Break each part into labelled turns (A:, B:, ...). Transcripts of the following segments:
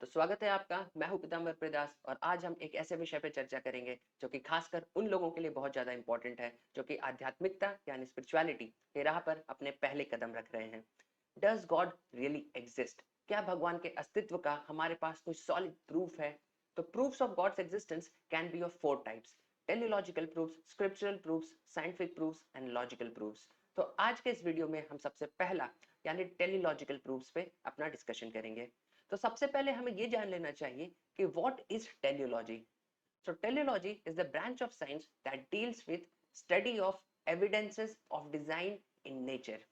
A: स्वागत है आपका। मैं हूं पीताम्बर प्रदास और आज हम एक ऐसे विषय पे चर्चा करेंगे जो कि खासकर उन लोगों के लिए बहुत ज्यादा इंपॉर्टेंट है जो कि आध्यात्मिकता यानी स्पिरिचुअलिटी के राह पर अपने पहले कदम रख रहे हैं। Does God really exist? क्या भगवान के अस्तित्व का हमारे पास कोई सॉलिड प्रूफ है? तो proofs of God's existence can be of four types: teleological proofs, scriptural proofs, scientific proofs and logical proofs. तो आज के इस वीडियो में हम सबसे पहला यानी टेलियोलॉजिकल प्रूफ्स पे अपना डिस्कशन करेंगे। तो सबसे पहले हमें ये जान लेना चाहिए कि what is teleology. So teleology is the branch of science that deals with study of evidences of design in nature.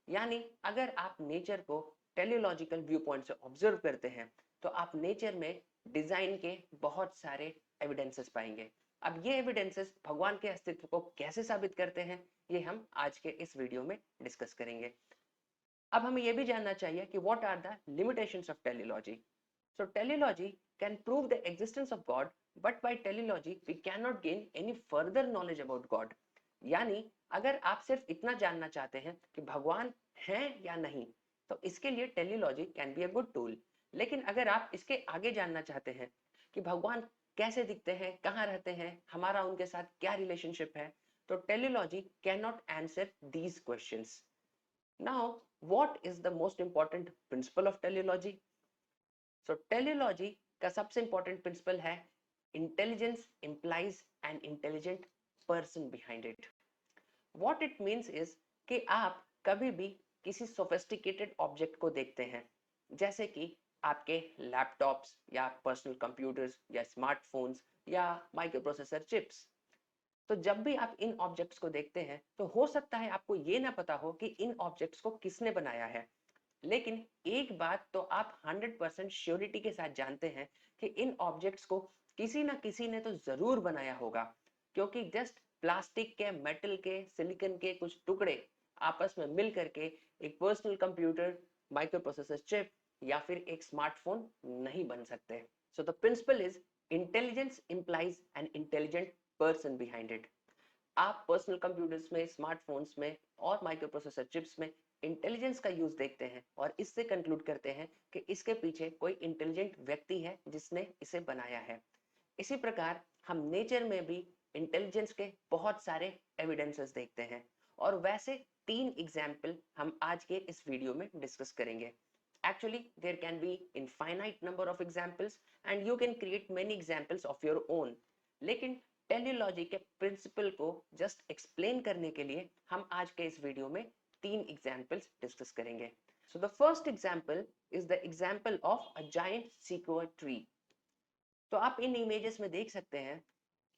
A: यानी अगर आप नेचर को टेलियोलॉजिकल व्यू पॉइंट से ऑब्जर्व करते हैं तो आप नेचर में डिजाइन के बहुत सारे एविडेंसेस पाएंगे। अब ये एविडेंसेस भगवान के अस्तित्व को कैसे साबित करते हैं, ये हम आज के इस वीडियो में डिस्कस करेंगे। अब हमें यह भी जानना चाहिए कि what are the limitations of teleology. So teleology can prove the existence of God, but by teleology we can not gain any further knowledge about God. यानी अगर आप सिर्फ इतना जानना चाहते हैं कि भगवान हैं या नहीं, तो इसके लिए teleology can be a good tool. लेकिन अगर आप इसके आगे जानना चाहते हैं कि भगवान कैसे दिखते हैं, कहाँ रहते हैं, हमारा उनके साथ क्या रिलेशनशिप है, तो teleology can not answer these questions. Now, what is the most important principle of teleology? So, teleology का सबसे important principle है intelligence implies an intelligent person behind it. What it means is कि आप कभी भी किसी sophisticated object को देखते हैं, जैसे कि आपके लैपटॉप्स या पर्सनल कंप्यूटर्स या स्मार्टफोन्स या माइक्रोप्रोसेसर चिप्स। तो जब भी आप इन ऑब्जेक्ट्स को देखते हैं तो हो सकता है आपको ये ना पता हो कि इन ऑब्जेक्ट्स को किसने बनाया है, लेकिन एक बात तो आप 100% श्योरिटी के साथ जानते हैं कि इन ऑब्जेक्ट्स को किसी ना किसी ने तो जरूर बनाया होगा, क्योंकि जस्ट प्लास्टिक के, मेटल के, सिलिकॉन के कुछ टुकड़े आपस में मिल करके एक पर्सनल कंप्यूटर, माइक्रोप्रोसेसर चिप या फिर एक स्मार्टफोन नहीं बन सकते। So the principle is intelligence implies an intelligent person behind it. आप पर्सनल कंप्यूटर्स में, स्मार्टफोन्स में और माइक्रोप्रोसेसर चिप्स में इंटेलिजेंस का यूज देखते हैं और इससे कंक्लूड करते हैं कि इसके पीछे कोई इंटेलिजेंट व्यक्ति है जिसने इसे बनाया है। इसी प्रकार हम नेचर में भी इंटेलिजेंस के बहुत सारे एविडेंसेस देखते हैं और वैसे 3 एग्जाम्पल हम आज के इस वीडियो में डिस्कस करेंगे। Actually, there can be infinite number of examples and you can create many examples of your own. लेकिन टेलियोलॉजी के प्रिंसिपल को जस्ट एक्सप्लेन करने के लिए हम आज के इस वीडियो में 3 एग्जाम्पल्स डिस्कस करेंगे। So the first example is the example of a giant sequoia tree. तो आप इन इमेजेस में देख सकते हैं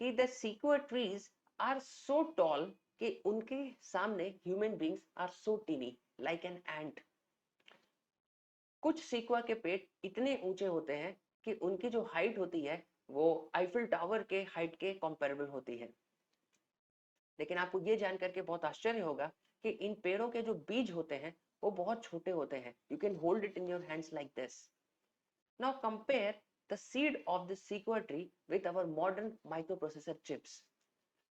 A: कि the sequoia trees are so tall कि उनके सामने human beings are so tiny like an ant. कुछ सीक्वा के पेड़ इतने ऊंचे होते हैं कि उनकी जो हाइट होती है वो आईफिल टावर के हाइट के कंपैरेबल होती है। लेकिन आपको ये जान करके बहुत आश्चर्य होगा कि इन पेड़ों के जो बीज होते हैं वो बहुत छोटे होते हैं। You can hold it in your hands like this. Now compare the seed of the sequoia tree with our modern microprocessor chips.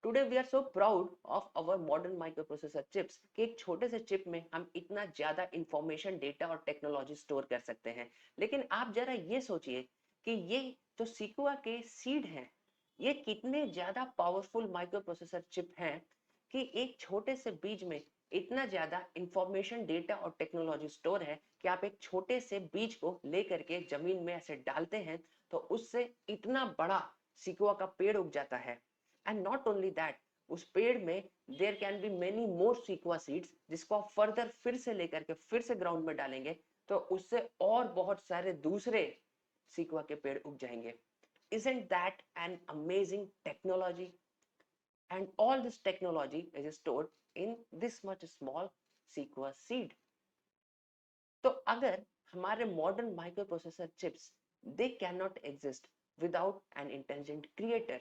A: Today we are so proud of our modern microprocessor chips कि एक छोटे से chip में हम इतना ज्यादा information, data और technology store कर सकते हैं। लेकिन आप जरा ये सोचिए कि ये जो सिकुआ के सीड हैं, ये कितने ज्यादा पावरफुल माइक्रोप्रोसेसर चिप हैं कि एक छोटे से बीज में इतना ज्यादा इंफॉर्मेशन, डेटा और टेक्नोलॉजी स्टोर है कि आप एक छोटे से बीज को लेकर के जमीन में ऐसे डालते हैं तो उससे इतना बड़ा सिकुआ का पेड़ उग जाता है। एंड नॉट ओनली दैट, उस पेड़ में there can be many more sequoia seeds, जिसको आप फर्दर फिर से लेकर के फिर से ग्राउंड में डालेंगे तो उससे और बहुत सारे दूसरे सीक्वा के पेड़ उग जाएंगे। Isn't that an amazing technology? And all this technology is stored in this much small sequence seed. तो अगर हमारे modern microprocessor chips they can not exist without an intelligent creator,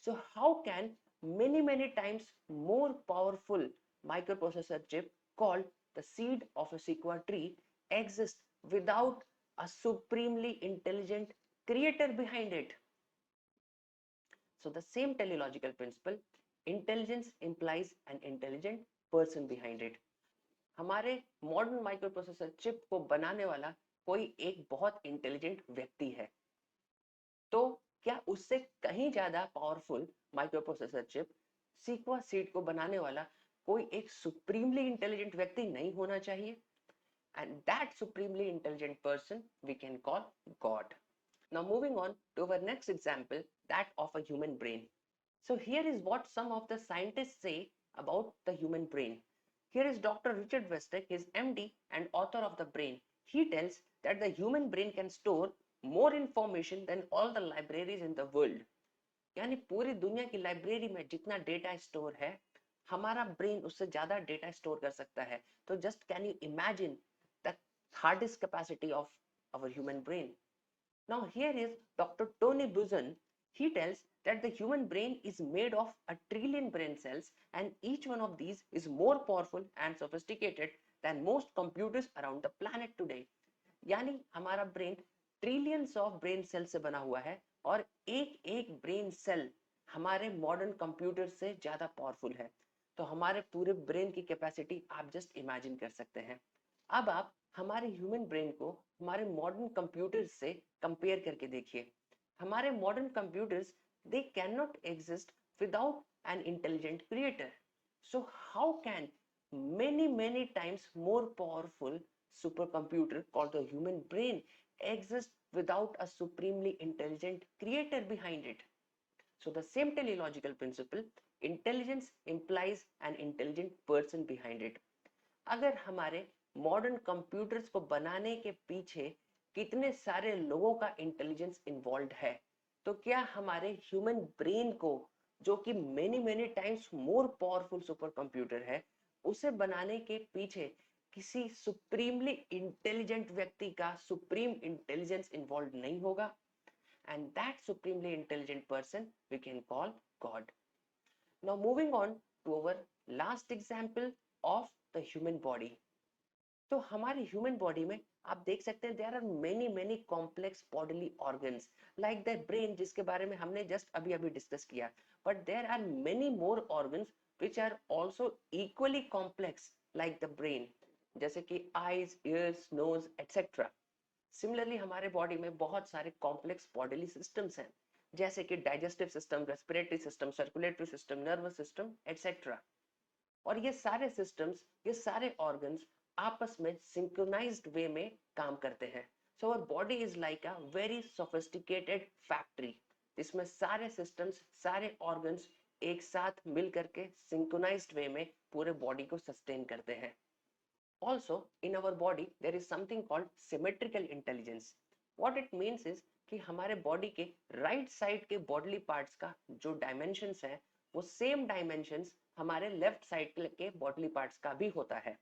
A: so how can many times more powerful microprocessor chip called the seed of a sequoia tree exist without a supremely intelligent creator behind it? So the same teleological principle, intelligence implies an intelligent person behind it. हमारे modern microprocessor chip को बनाने वाला कोई एक बहुत intelligent व्यक्ति है, तो क्या उससे कहीं ज्यादा powerful microprocessor chip sequoia seed को बनाने वाला कोई एक सुप्रीमली इंटेलिजेंट व्यक्ति नहीं होना चाहिए? And that supremely intelligent person we can call God. Now moving on to our next example, that of a human brain. So here is what some of the scientists say about the human brain. Here is Dr. Richard Westreich, his MD and author of The Brain. He tells that the human brain can store more information than all the libraries in the world. यानी पूरी दुनिया की library में जितना data store है, हमारा brain उससे ज्यादा डेटा स्टोर कर सकता है. तो just can you imagine the hard disk capacity of our human brain. Now here is Dr. Tony Buzan. He tells that the human brain is made of a trillion brain cells and each one of these is more powerful and sophisticated than most computers around the planet today. यानी हमारा brain trillions of brain cell से बना हुआ है और एक एक brain cell हमारे मॉडर्न कंप्यूटर से ज्यादा पावरफुल है. तो हमारे पूरे ब्रेन की कैपेसिटी आप जस्ट इमेजिन कर सकते हैं. अब आप हमारे ह्यूमन ब्रेन को हमारे मॉडर्न कंप्यूटर्स से कंपेयर करके देखिए. हमारे modern computers they can not exist without an intelligent creator. So how can many times more powerful supercomputer called the human brain exist without a supremely intelligent creator behind it? So the same teleological principle, intelligence implies an intelligent person behind it. अगर हमारे modern computers को बनाने के पीछे कितने सारे लोगों का इंटेलिजेंस इन्वॉल्व है, तो क्या हमारे ह्यूमन ब्रेन को, जो कि many times more powerful super computer है, उसे बनाने के पीछे किसी सुप्रीमली इंटेलिजेंट व्यक्ति का सुप्रीम इंटेलिजेंस इन्वॉल्व नहीं होगा? And that supremely intelligent person we can call God. Now moving on to our last example of the human body. तो हमारे ह्यूमन बॉडी में आप देख सकते हैं there are many complex bodily organs like the brain, जिसके बारे में हमने जस्ट अभी अभी डिस्कस किया. But there are many more organs which are also equally complex like the brain, जैसे कि eyes, ears, nose etcetera. Similarly हमारे बॉडी में बहुत सारे कॉम्प्लेक्स बॉडीली सिस्टम्स हैं, जैसे कि digestive system, respiratory system, circulatory system, nervous system etcetera. और ये सारे सिस्टम्स, ये सारे ऑर्गन्स आपस में सिंक्रोनाइज्ड वे में काम करते हैं. So our body is like a very sophisticated factory, जिसमें सारे सिस्टम्स, सारे ऑर्गन्स एक साथ मिल करके सिंक्रोनाइज्ड वे में पूरे बॉडी को सस्टेन करते हैं. Also, in our body, there is something called symmetrical intelligence. What it means is कि हमारे बॉडी के राइट साइड के बॉडीली पार्ट्स का जो डायमेंशंस है, वो सेम डायमेंशंस हमारे लेफ्ट साइड के बॉडीली पार्ट्स का भी होता है.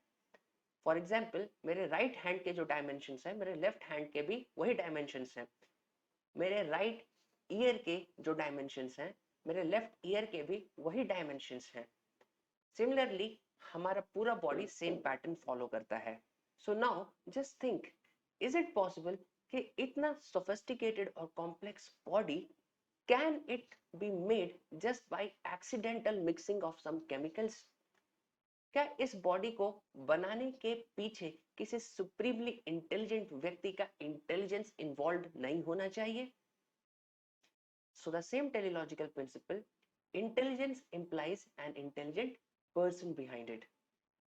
A: फॉर एग्जाम्पल, मेरे राइट हैंड के जो डायमेंशंस है, मेरे लेफ्ट हैंड के भी वही डायमेंशंस हैं. मेरे राइट ईयर के जो डायमेंशंस हैं, मेरे लेफ्ट ईयर के भी वही डायमेंशंस हैं. सिमिलरली हमारा पूरा बॉडी सेम पैटर्न फॉलो करता है. So now just think, is it possible कि इतना सोफिस्टिकेटेड और complex body can it be made just by accidental mixing of some chemicals? क्या इस बॉडी को बनाने के पीछे किसी सुप्रीमली इंटेलिजेंट व्यक्ति का इंटेलिजेंस इन्वॉल्व नहीं होना चाहिए? So the same teleological principle, intelligence implies an intelligent person behind it.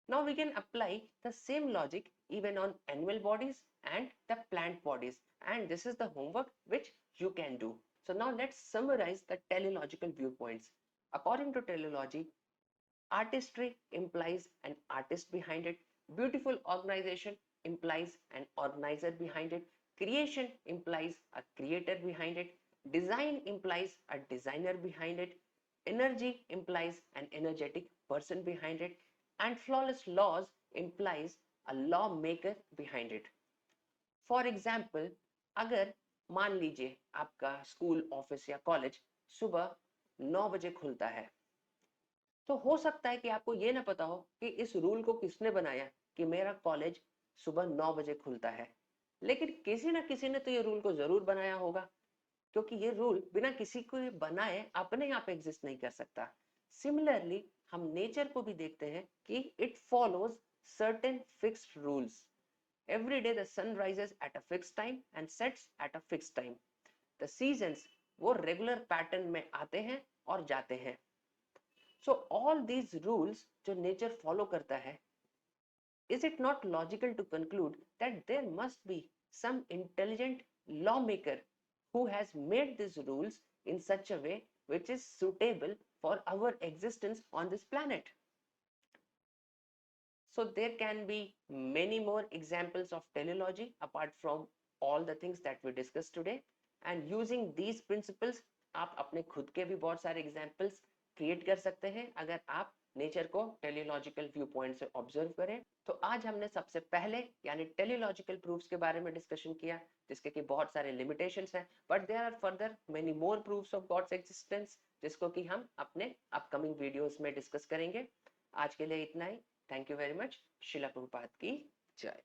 A: Now we can apply the same logic even on animal bodies and the plant bodies, and this is the homework which you can do. So now let's summarize the teleological viewpoints. According to teleology, artistry implies an artist behind it, beautiful organization implies an organizer behind it, creation implies a creator behind it, design implies a designer behind it, energy implies an energetic person behind it, and flawless laws implies a lawmaker behind it. For example, अगर मान लीजिए आपका school, office या college सुबह 9 बजे खुलता है, तो हो सकता है कि आपको ये ना पता हो कि इस रूल को किसने बनाया कि मेरा कॉलेज सुबह 9 बजे खुलता है. लेकिन किसी ना किसी ने तो ये रूल को जरूर बनाया होगा, क्योंकि ये रूल बिना किसी को बनाए अपने आप एग्जिस्ट नहीं कर सकता. सिमिलरली हम नेचर को भी देखते हैं कि it follows certain fixed rules. Every day the sun rises at a fixed time and sets at a fixed time. The seasons वो regular pattern में आते हैं और जाते हैं. So all these rules जो nature follow करता है, is it not logical to conclude that there must be some intelligent lawmaker who has made these rules in such a way which is suitable for our existence on this planet? So there can be many more examples of teleology apart from all the things that we discussed today. And using these principles, आप अपने खुद के भी बहुत सारे examples create कर सकते हैं अगर आप नेचर को टेलीलॉजिकल व्यू पॉइंट से ऑब्जर्व करें. तो आज हमने सबसे पहले यानी टेलीलॉजिकल प्रूफ्स के बारे में डिस्कशन किया, जिसके कि बहुत सारे लिमिटेशंस हैं, but there are further many more proofs of God's existence, जिसको कि हम अपने अपकमिंग वीडियोस में डिस्कस करेंगे. आज के लिए इतना ही. Thank you very much. Shrila Prabhupada की जय.